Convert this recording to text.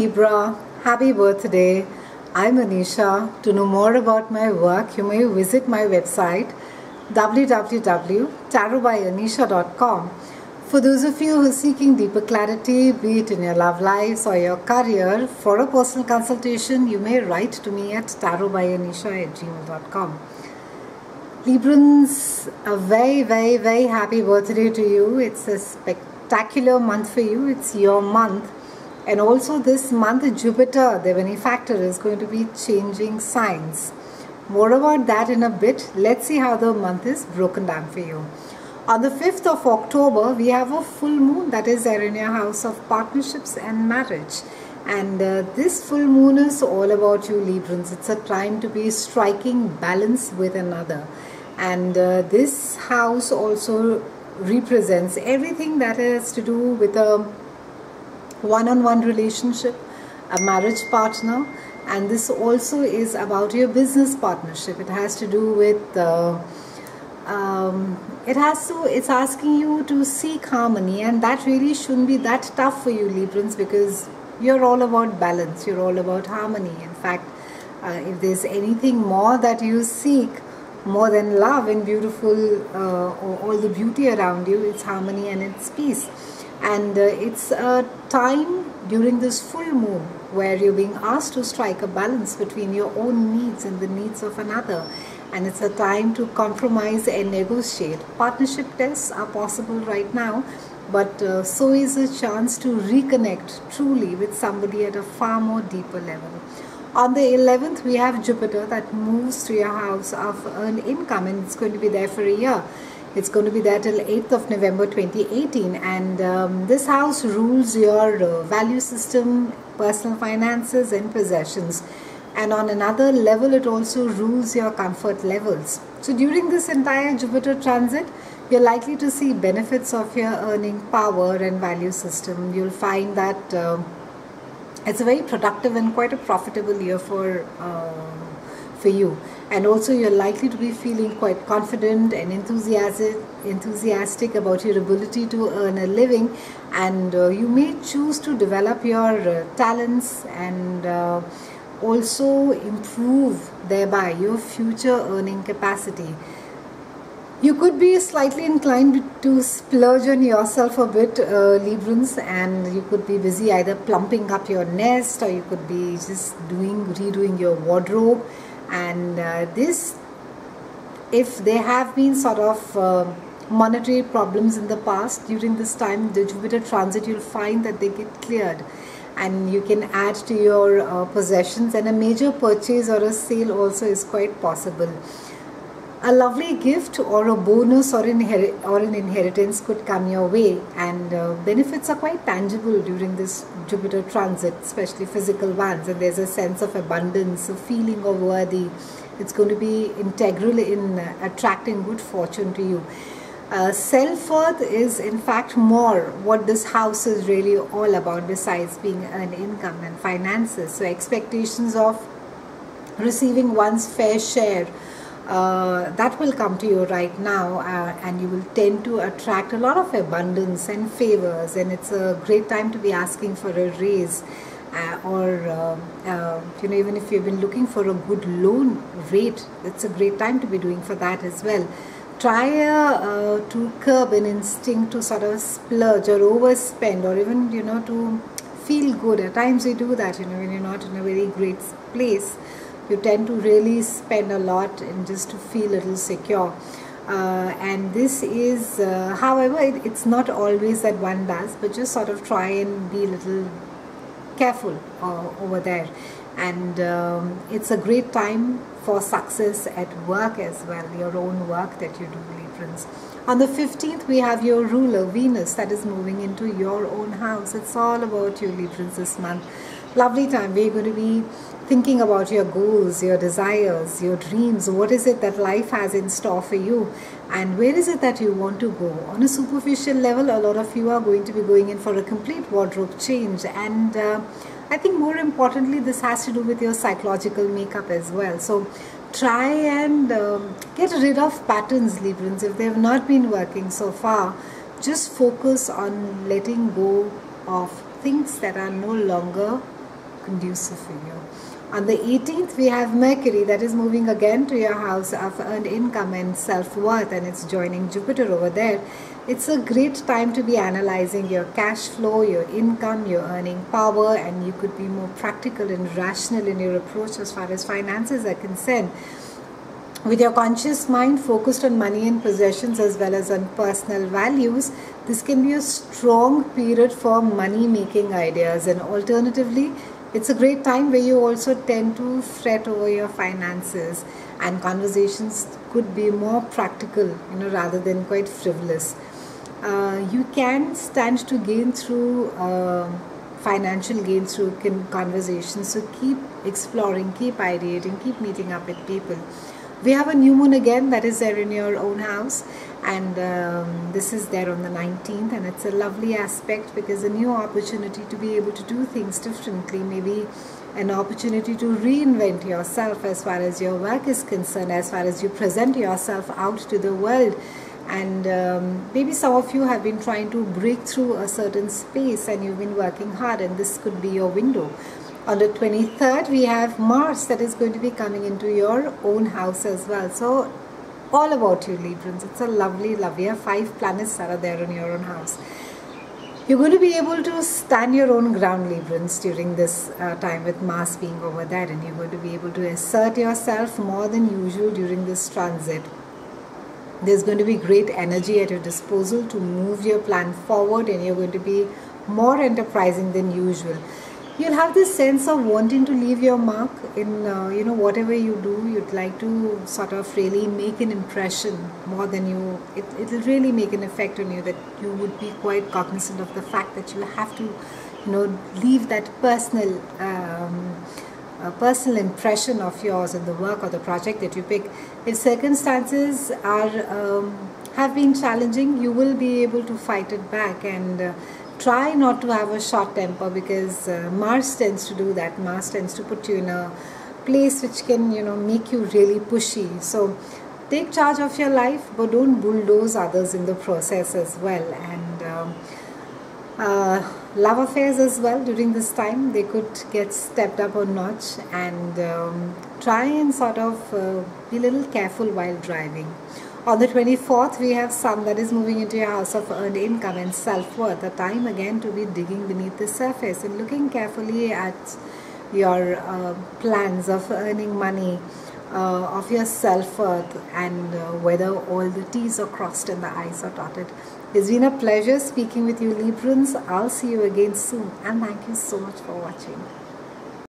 Libra, happy birthday. I'm Anisha. To know more about my work, you may visit my website www.tarotbyanisha.com. For those of you who are seeking deeper clarity, be it in your love lives or your career, for a personal consultation, you may write to me at tarotbyanisha@gmail.com. Librans, a very, very, very happy birthday to you. It's a spectacular month for you. It's your month. And also this month, Jupiter, the benefactor, is going to be changing signs. More about that in a bit. Let's see how the month is broken down for you. On the 5th of October, we have a full moon that is there in your house of partnerships and marriage. And this full moon is all about you, Librans. It's a time to be striking balance with another. And this house also represents everything that has to do with a one-on-one relationship, a marriage partner, and this also is about your business partnership. It has to do with it's asking you to seek harmony, and that really shouldn't be that tough for you, Librans, because you're all about balance, you're all about harmony. In fact, if there's anything more that you seek more than love and beautiful all the beauty around you, it's harmony and it's peace. And it's a time during this full moon where you're being asked to strike a balance between your own needs and the needs of another. And it's a time to compromise and negotiate. Partnership tests are possible right now, but so is a chance to reconnect truly with somebody at a far more deeper level. On the 11th, we have Jupiter that moves to your house of earned income, and it's going to be there for a year. It's going to be there till 8th of November 2018, and this house rules your value system, personal finances and possessions. And on another level, it also rules your comfort levels. So during this entire Jupiter transit, you're likely to see benefits of your earning power and value system. You'll find that it's a very productive and quite a profitable year for you. And also you're likely to be feeling quite confident and enthusiastic about your ability to earn a living, and you may choose to develop your talents and also improve thereby your future earning capacity. You could be slightly inclined to splurge on yourself a bit, Librans, and you could be busy either plumping up your nest, or you could be just redoing your wardrobe. And if there have been sort of monetary problems in the past, during this time, the Jupiter transit, you'll find that they get cleared, and you can add to your possessions, and a major purchase or a sale also is quite possible. A lovely gift or a bonus or an inheritance could come your way, and benefits are quite tangible during this Jupiter transit, especially physical ones, and there's a sense of abundance, a feeling of worthy. It's going to be integral in attracting good fortune to you. Self-worth is in fact more what this house is really all about, besides being an income and finances. So expectations of receiving one's fair share, that will come to you right now, and you will tend to attract a lot of abundance and favors, and it's a great time to be asking for a raise, or even if you've been looking for a good loan rate, it's a great time to be doing for that as well. Try to curb an instinct to sort of splurge or overspend, or even to feel good. At times we do that, when you're not in a very great place, you tend to really spend a lot and just to feel a little secure. And this is, however, it's not always that one does, but just sort of try and be a little careful over there. And it's a great time for success at work as well, your own work that you do, Librans. On the 15th, we have your ruler, Venus, that is moving into your own house. It's all about you, Librans, this month. Lovely time. We're going to be thinking about your goals, your desires, your dreams. What is it that life has in store for you, and where is it that you want to go? On a superficial level, a lot of you are going to be going in for a complete wardrobe change, and I think more importantly, this has to do with your psychological makeup as well. So try and get rid of patterns, Librans, if they have not been working so far. Just focus on letting go of things that are no longer conducive for you. On the 18th, we have Mercury that is moving again to your house of earned income and self-worth, and it's joining Jupiter over there. It's a great time to be analyzing your cash flow, your income, your earning power, and you could be more practical and rational in your approach as far as finances are concerned. With your conscious mind focused on money and possessions as well as on personal values, this can be a strong period for money-making ideas. And alternatively, it's a great time where you also tend to fret over your finances, and conversations could be more practical, rather than quite frivolous. You can stand to gain through financial gain through conversations. So keep exploring, keep ideating, keep meeting up with people. We have a new moon again that is there in your own house, and this is there on the 19th, and it's a lovely aspect because a new opportunity to be able to do things differently, maybe an opportunity to reinvent yourself as far as your work is concerned, as far as you present yourself out to the world. And maybe some of you have been trying to break through a certain space and you've been working hard, and this could be your window. On the 23rd, we have Mars that is going to be coming into your own house as well. So all about you, Librans. It's a lovely, you have 5 planets that are there in your own house. You're going to be able to stand your own ground, Librans, during this time with Mars being over there, and you're going to be able to assert yourself more than usual during this transit. There's going to be great energy at your disposal to move your plan forward, and you're going to be more enterprising than usual. You'll have this sense of wanting to leave your mark in whatever you do. You'd like to sort of really make an impression more than you. It'll really make an effect on you, that you would be quite cognizant of the fact that you have to leave that personal impression of yours in the work or the project that you pick. If circumstances have been challenging, you will be able to fight it back, and try not to have a short temper, because Mars tends to do that. Mars tends to put you in a place which can make you really pushy. So take charge of your life, but don't bulldoze others in the process as well. And love affairs as well during this time, they could get stepped up a notch, and try and sort of be a little careful while driving. On the 24th, we have Sun that is moving into your house of earned income and self-worth, a time again to be digging beneath the surface and looking carefully at your plans of earning money, of your self-worth, and whether all the T's are crossed and the I's are dotted. It's been a pleasure speaking with you, Librans. I'll see you again soon, and thank you so much for watching.